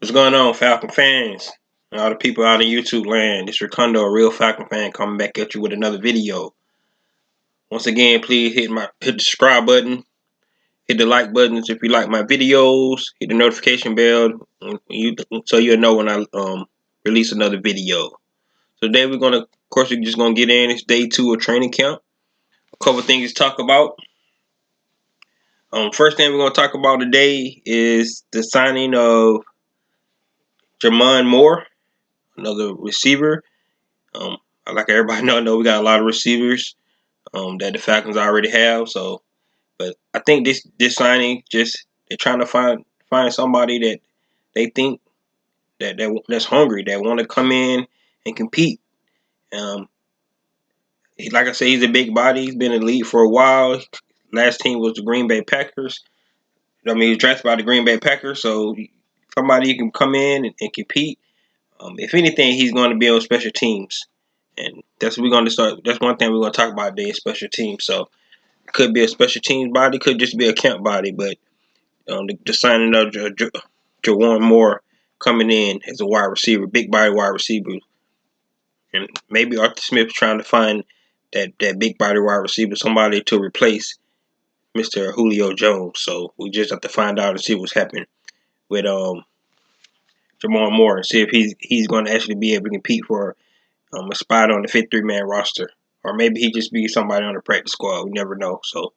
What's going on, Falcon fans? And all the people out in YouTube land. It's Ricondo, a real Falcon fan, coming back at you with another video. Once again, please hit the subscribe button, hit the like buttons if you like my videos, hit the notification bell, so you'll know when I release another video. So today of course, we're just gonna get in. It's day 2 of training camp. A couple things to talk about. First thing we're gonna talk about today is the signing of J'Mon Moore, another receiver. Um, like everybody know we got a lot of receivers that the Falcons already have. So, but I think this signing just they're trying to find somebody that they think that's hungry, that want to come in and compete. Like I said, he's a big body. He's been in the league for a while. Last team was the Green Bay Packers. I mean, he was drafted by the Green Bay Packers, so somebody who can come in and compete. If anything, he's going to be on special teams. And that's what we're going to start. That's one thing we're going to talk about today is special teams. So it could be a special teams body, could just be a camp body. But the signing of J'Mon Moore coming in as a wide receiver, big body wide receiver, and maybe Arthur Smith trying to find that big body wide receiver, somebody to replace Mr. Julio Jones. So we just have to find out and see what's happening with J'Mon Moore and see if he's going to actually be able to compete for a spot on the 53-man roster. Or maybe he just be somebody on the practice squad. We never know. So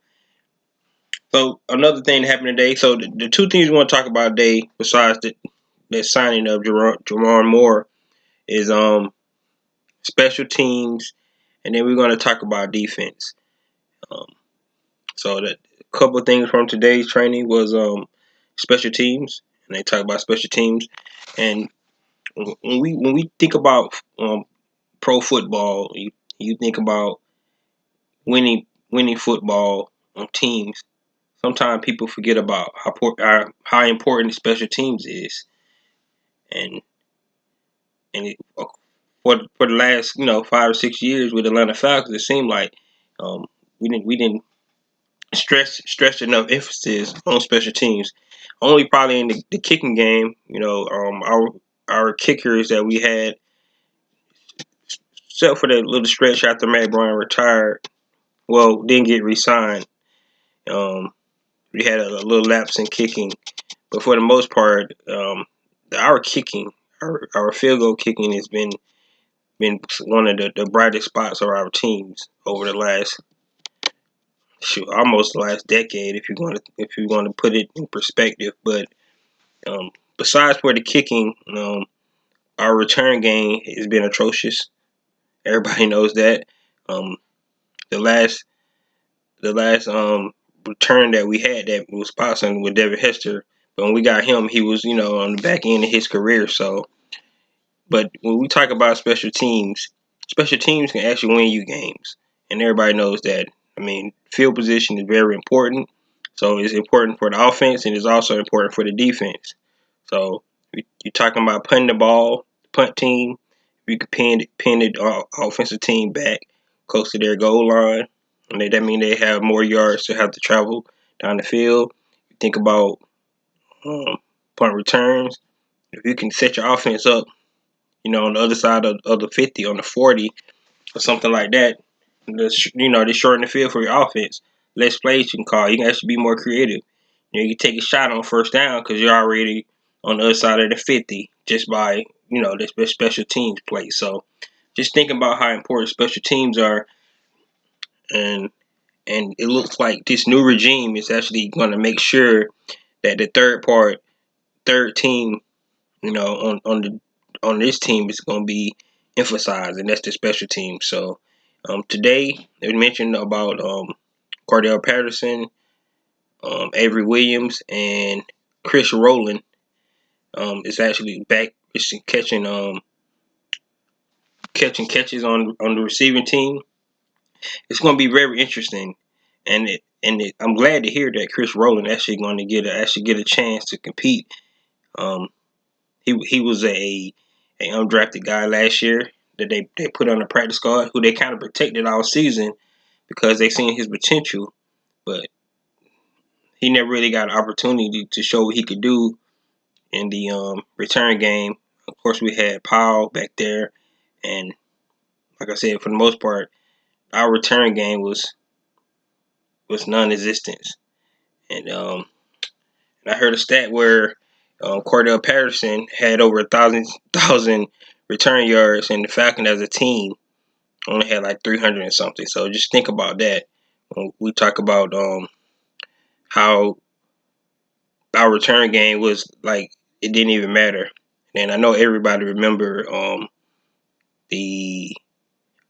another thing that happened today. So the two things we want to talk about today, besides the signing of J'Mon Moore, is special teams, and then we're going to talk about defense. Um, so that a couple of things from today's training was special teams, and they talk about special teams. And when we think about pro football, you think about winning football on teams. Sometimes people forget about how important special teams is, and for the last 5 or 6 years with Atlanta Falcons, it seemed like um, we didn't stress enough emphasis on special teams. Only probably in the kicking game, our kickers that we had, except for that little stretch after Matt Bryant retired, well, didn't get re-signed. Um, we had a little lapse in kicking, but for the most part, our kicking, our field goal kicking has been one of the brightest spots of our teams over the last almost the last decade, if you want to put it in perspective. But besides for the kicking, our return game has been atrocious. Everybody knows that. Um, the last return that we had that was possible with Devin Hester. But when we got him, he was on the back end of his career. So, but when we talk about special teams can actually win you games, and everybody knows that. I mean, field position is very important. So it's important for the offense, and it's also important for the defense. So you're talking about punting the ball, punt team. You can pin the offensive team back close to their goal line, and that means they have more yards to have to travel down the field. You think about punt returns. If you can set your offense up, on the other side of the 50, on the 40, or something like that, they shorten the field for your offense. Less plays you can call. You can actually be more creative. You can take a shot on first down because you're already on the other side of the 50 just by the special teams play. So just thinking about how important special teams are, and it looks like this new regime is actually going to make sure that the third team, on this team is going to be emphasized, and that's the special team. So today they mentioned about Cordell Patterson, Avery Williams, and Chris Rowland is actually back catching catches on the receiving team. It's going to be very interesting, and I'm glad to hear that Chris Rowland actually going to get a chance to compete. Um, he was a undrafted guy last year that they put on the practice squad, who they kind of protected all season because they seen his potential, but he never really got an opportunity to show what he could do in the return game. Of course, we had Powell back there, and like I said, for the most part, our return game was non-existent. And I heard a stat where Cordell Patterson had over a thousand return yards, and the Falcons as a team only had like 300 and something. So just think about that when we talk about how our return game was like it didn't even matter. And I know everybody remember the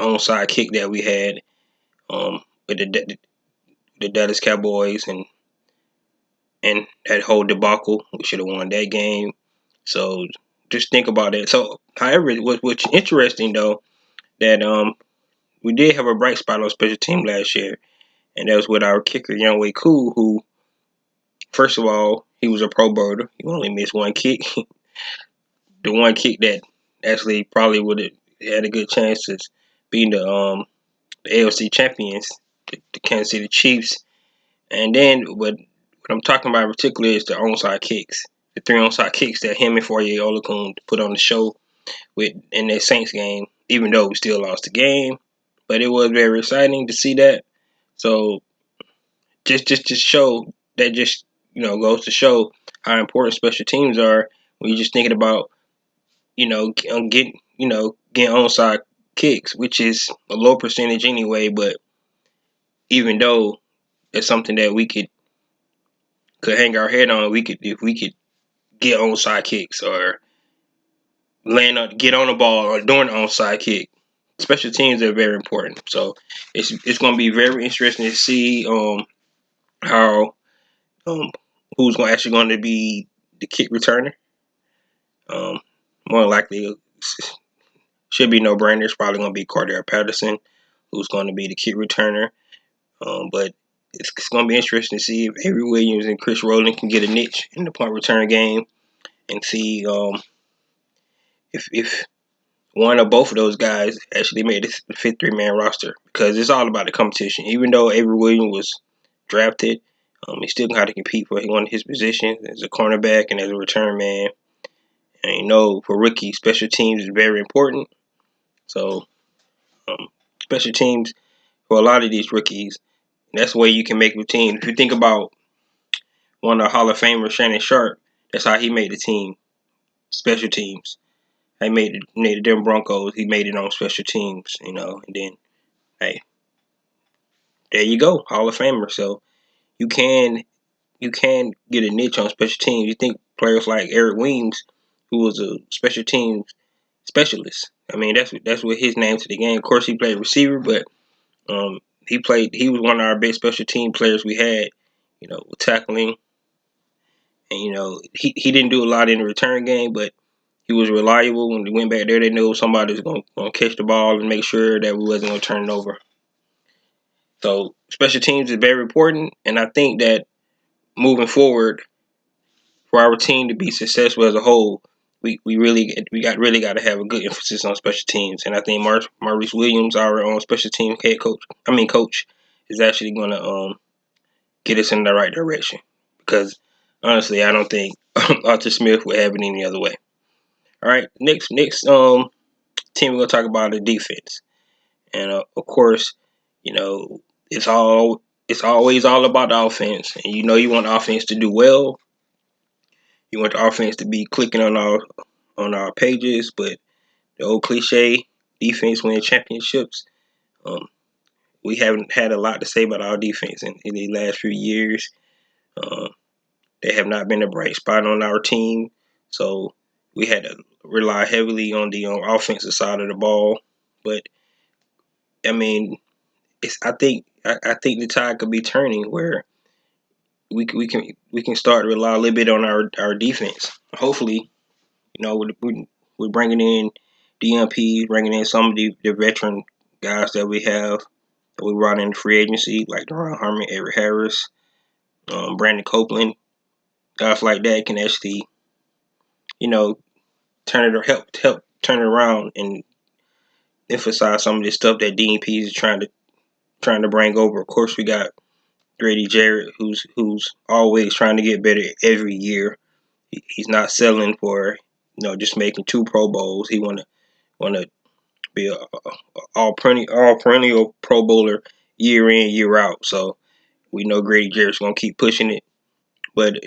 onside kick that we had with the Dallas Cowboys and that whole debacle. We should have won that game. So just think about that. So, however, what's interesting though that we did have a bright spot on special team last year, and that was with our kicker Younghoe Koo, who first of all he was a Pro Bowler. He only missed one kick, the one kick that actually probably would have had a good chance of being the AFC champions, the Kansas City Chiefs. And then what I'm talking about in particular is the onside kicks, the three onside kicks that him and Foye Olakun put on the show with in that Saints game. Even though we still lost the game, but it was very exciting to see that. So just show that just goes to show how important special teams are when you're just thinking about getting onside kicks, which is a low percentage anyway. But even though it's something that we could hang our head on, if we could get onside kicks or get on the ball or doing the onside kick. Special teams are very important. So it's going to be very interesting to see how who's actually going to be the kick returner. More likely should be no brainer. It's probably going to be Cordell Patterson who's going to be the kick returner. But it's going to be interesting to see if Avery Williams and Chris Rowland can get a niche in the punt return game and see if one or both of those guys actually made the 53-man roster, because it's all about the competition. Even though Avery Williams was drafted, he still got to compete for one of his positions as a cornerback and as a return man. And for rookies, special teams is very important. So special teams for a lot of these rookies, that's the way you can make the team. If you think about one of the Hall of Famers, Shannon Sharp, that's how he made the team, special teams. He made the Denver Broncos. He made it on special teams, and then, hey, there you go, Hall of Famer. So you can get a niche on special teams. You think players like Eric Weems, who was a special teams specialist. I mean, that's what his name to the game. Of course, he played receiver, but he was one of our best special team players we had. With tackling, and he didn't do a lot in the return game, but he was reliable. When they went back there, they knew somebody was going to catch the ball and make sure that we wasn't going to turn it over. So special teams is very important, and I think that moving forward, for our team to be successful as a whole, we really got to have a good emphasis on special teams. And I think Maurice Williams, our own special team coach, is actually going to get us in the right direction. Because honestly, I don't think Arthur Smith would have it any other way. All right, next team we're gonna talk about is defense, and of course, it's always all about the offense, and you want the offense to do well. You want the offense to be clicking on our pages, but the old cliche, defense wins championships. Um, we haven't had a lot to say about our defense in the last few years. Uh, they have not been a bright spot on our team, so we had to rely heavily on the offensive side of the ball. But I mean, I think the tide could be turning where we can start to rely a little bit on our defense. Hopefully, we're bringing in DMP, bringing in some of the veteran guys that we have that we brought in free agency, like Deron Harmon, Eric Harris, Brandon Copeland. Guys like that can actually, turn it or help turn it around and emphasize some of this stuff that DMP is trying to bring over. Of course, we got Grady Jarrett, who's always trying to get better every year. He's not selling for just making 2 Pro Bowls. He want to be a all perennial Pro Bowler year in, year out. So we know Grady Jarrett's gonna keep pushing it. But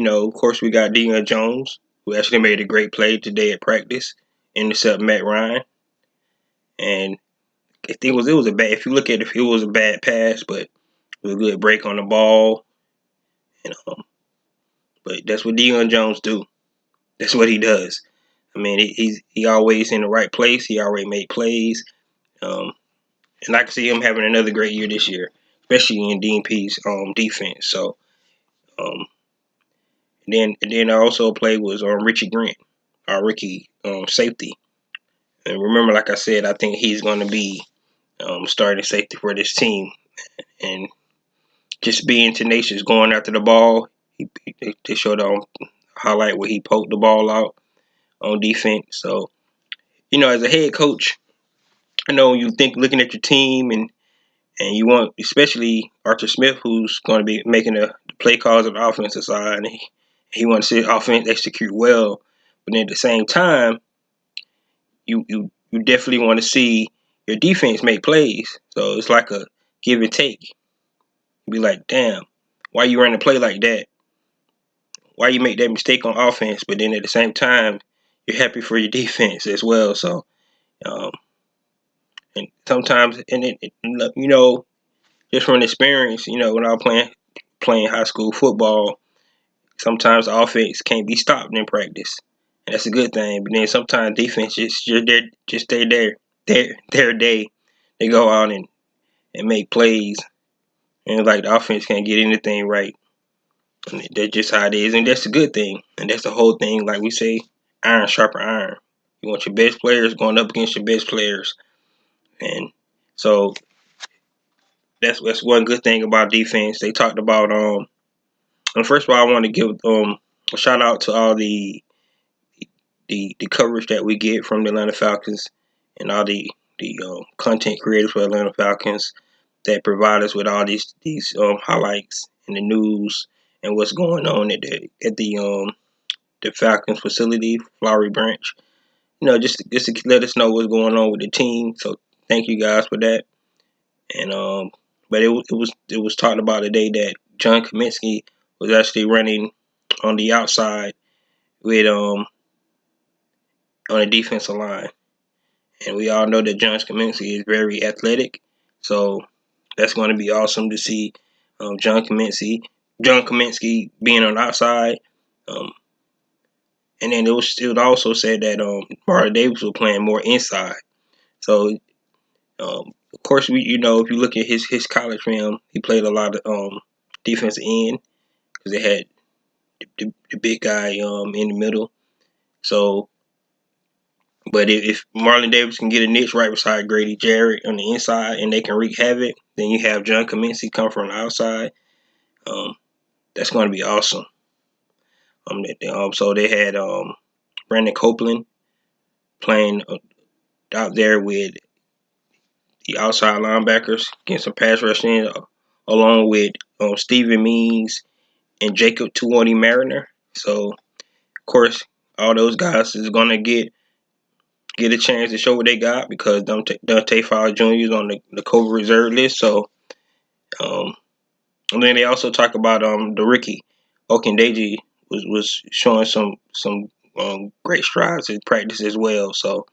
of course, we got Deion Jones, who actually made a great play today at practice, intercept Matt Ryan, and I think it was a bad. If you look at it was a bad pass, but it was a good break on the ball. And but that's what Deion Jones do. That's what he does. I mean, he always in the right place. He already made plays. Um, and I can see him having another great year this year, especially in DP's defense. So um, and then I also played was Richie Grant, our rookie safety. And remember, like I said, I think he's going to be starting safety for this team. And just being tenacious, going after the ball. They showed on highlight where he poked the ball out on defense. So as a head coach, you think looking at your team and you want, especially Arthur Smith, who's going to be making the play calls on the offensive side, and he wants to see offense execute well. But then at the same time, you definitely want to see your defense make plays. So it's like a give and take. Be like, damn, why you run a play like that? Why you make that mistake on offense? But then at the same time, you're happy for your defense as well. So, um, and sometimes, just from experience, when I was playing high school football, sometimes the offense can't be stopped in practice, and that's a good thing. But then sometimes defense just their day. They go out and make plays, and like the offense can't get anything right. And that's just how it is, and that's a good thing. And that's the whole thing. Like we say, iron sharper iron. You want your best players going up against your best players, and so that's one good thing about defense. They talked about and first of all, I want to give a shout out to all the coverage that we get from the Atlanta Falcons and all the content creators for Atlanta Falcons that provide us with all these highlights and the news and what's going on at the Falcons facility, Flowery Branch. Just to let us know what's going on with the team. So thank you guys for that. And but it was talked about today that John Kaminsky was actually running on the outside with on the defensive line, and we all know that John Kaminsky is very athletic, so that's going to be awesome to see John Kaminsky being on the outside. Um, and then it was also said that Marlon Davis was playing more inside. So of course if you look at his college film, he played a lot of defensive end because they had the big guy in the middle. So, but if Marlon Davis can get a niche right beside Grady Jarrett on the inside and they can wreak havoc, then you have John Kaminsky come from the outside. Um, that's going to be awesome. So they had Brandon Copeland playing out there with the outside linebackers, getting some pass rushing, along with Steven Means and Jacob Tuoni Mariner. So, of course, all those guys is going to get a chance to show what they got because Dante Fowler Jr. is on the COVID reserve list. So, um, and then they also talk about the rookie Okendeji was showing some great strides in practice as well. So,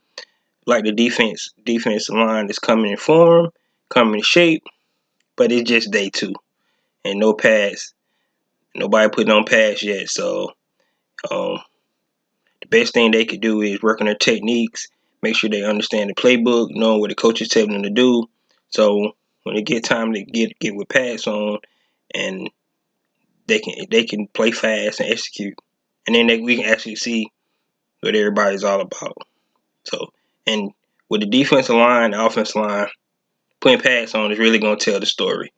like the defense line is coming in form, coming in shape, but it's just day 2 and no pass. Nobody putting on pass yet. So, um, the best thing they could do is work on their techniques, make sure they understand the playbook, knowing what the coach is telling them to do. So when they get time to get with pass on, and they can play fast and execute, and then we can actually see what everybody's all about. So and with the defensive line, the offensive line, putting pass on is really going to tell the story.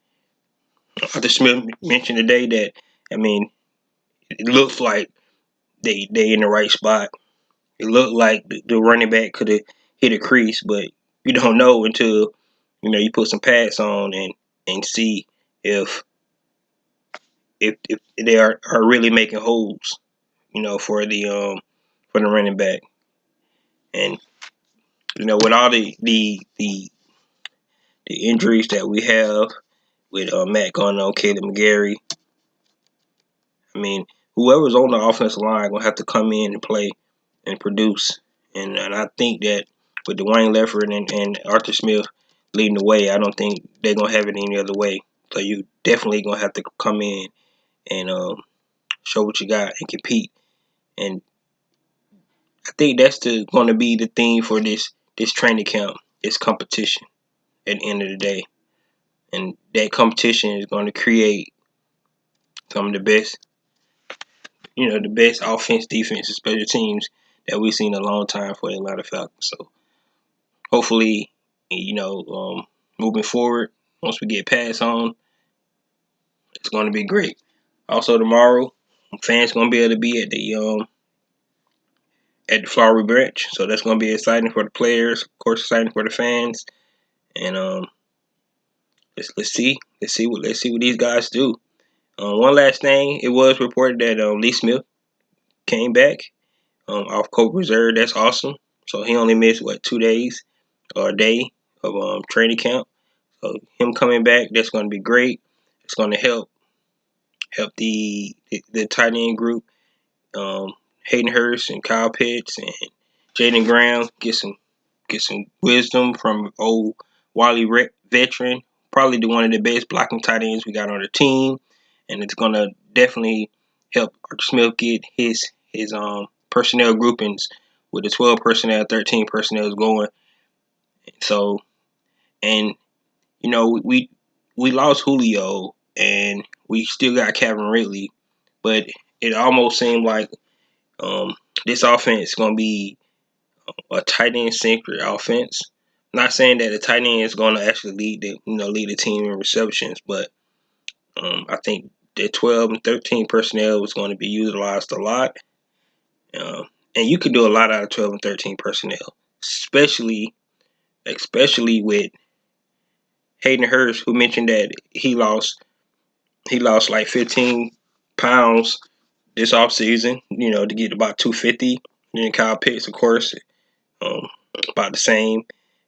Arthur Smith mentioned today that it looks like they in the right spot. It looked like the running back could have hit a crease, but you don't know until you put some pads on and see if they are really making holes. for the running back. And with all the injuries that we have with Matt going on, Caleb McGarry, I mean, whoever's on the offensive line gonna have to come in and play and produce. And I think that with Dwayne Leffert and Arthur Smith leading the way, I don't think they're gonna have it any other way. So you definitely gonna have to come in and show what you got and compete. And I think that's going to be the theme for this training camp. It's competition at the end of the day, and that competition is going to create some of the best, the best offense, defense, and special teams that we've seen in a long time for the Atlanta Falcons. So hopefully, moving forward, once we get past on, it's going to be great. Also tomorrow, fans going to be able to be at the Flowery Branch, so that's going to be exciting for the players, of course, exciting for the fans, and let's see what these guys do. One last thing, it was reported that Lee Smith came back off COVID reserve. That's awesome. So he only missed 2 days or a day of training camp. So him coming back, that's going to be great. It's going to help the tight end group, Hayden Hurst and Kyle Pitts and Jaden Graham get some wisdom from old Wally veteran, probably one of the best blocking tight ends we got on the team, and it's gonna definitely help Arthur Smith get his personnel groupings with the 12 personnel, 13 personnel going. So, and we lost Julio and we still got Calvin Ridley, but it almost seemed like this offense is gonna be a tight end centric offense. Not saying that the tight end is going to actually lead the team in receptions, but I think the 12 and 13 personnel is going to be utilized a lot, and you can do a lot out of 12 and 13 personnel, especially with Hayden Hurst, who mentioned that he lost like 15 pounds this offseason, to get about 250. And then Kyle Pitts, of course, about the same.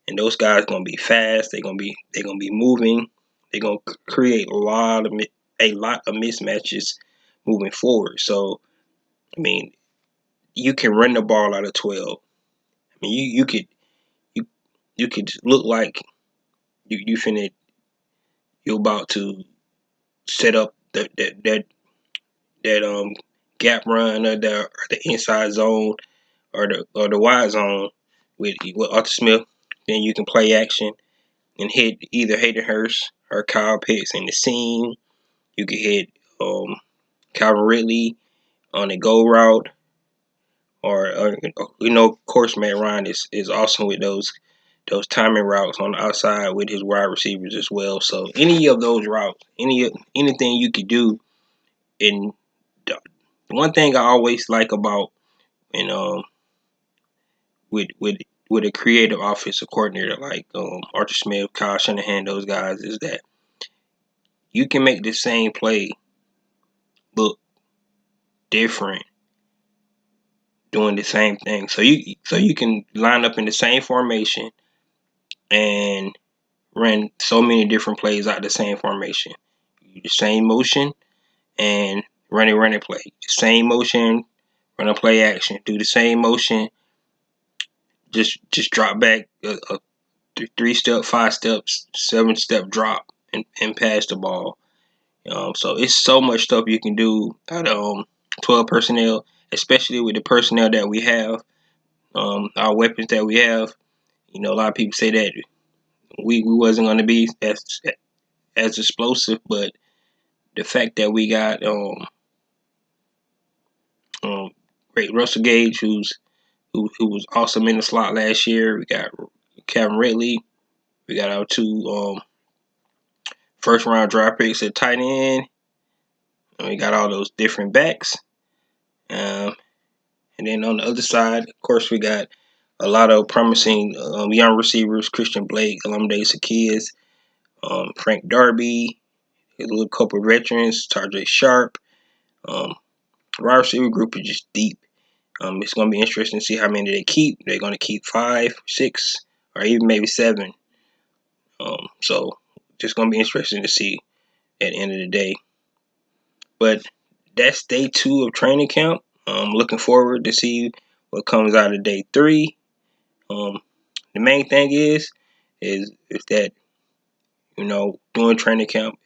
And those guys gonna be fast. They're gonna be moving. They're gonna create a lot of mismatches moving forward. So I mean, you can run the ball out of 12. I mean, you could look like you're about to set up that gap run or the inside zone or the wide zone with Arthur Smith. Then you can play action and hit either Hayden Hurst or Kyle Pitts in the seam. You can hit Calvin Ridley on a go route, or of course, Matt Ryan is awesome with those timing routes on the outside with his wide receivers as well. So any of those routes, anything you could do. And one thing I always like about with a creative offensive coordinator like Arthur Smith, Kyle Shanahan, those guys, is that you can make the same play look different doing the same thing. So you can line up in the same formation and run so many different plays out the same formation. The same motion and run a play. Same motion, run a play action. Do the same motion, just drop back a 3-step, 5 steps, 7-step drop and pass the ball. So it's so much stuff you can do out of 12 personnel, especially with the personnel that we have, our weapons that we have. A lot of people say that we wasn't going to be as explosive, but the fact that we got great Russell Gage, who was awesome in the slot last year. We got Calvin Ridley. We got our 2 first round draft picks at tight end. And we got all those different backs. And then on the other side, of course, we got a lot of promising young receivers: Christian Blake, Olamide Zaccheaus, Frank Darby, a little couple of veterans, Tarjay Sharp, The wide receiver group is just deep. It's going to be interesting to see how many they keep. They're going to keep 5, 6, or even maybe 7. So just going to be interesting to see at the end of the day. But that's day 2 of training camp. I'm looking forward to see what comes out of day 3. The main thing is that, during training camp,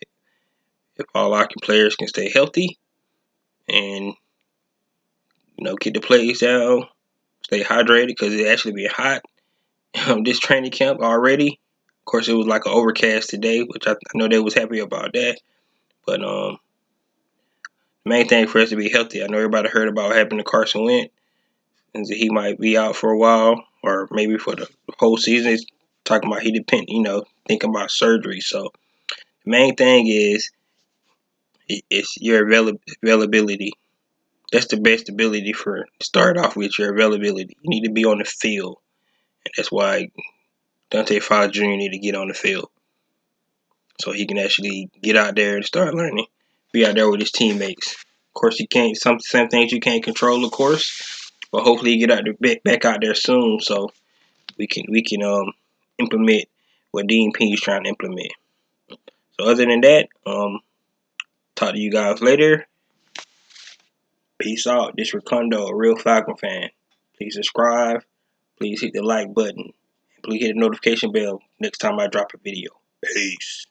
if all our players can stay healthy and get the plays down, stay hydrated because it actually be hot this training camp already. Of course, it was like an overcast today, which I know they was happy about that. But the main thing for us to be healthy. I know everybody heard about what happened to Carson Wentz, and he might be out for a while, or maybe for the whole season. He's talking about thinking about surgery. So the main thing is it's your availability. That's the best ability for start off with, your availability. You need to be on the field, and that's why Dante Fowler Jr. need to get on the field so he can actually get out there and start learning, be out there with his teammates. Of course, you can't some things you can't control, of course, but hopefully you get out there, back out there soon, so we can implement what Dean P is trying to implement. So other than that, talk to you guys later. Peace out. This Ricondo, a real Falcon fan. Please subscribe. Please hit the like button. And please hit the notification bell next time I drop a video. Peace.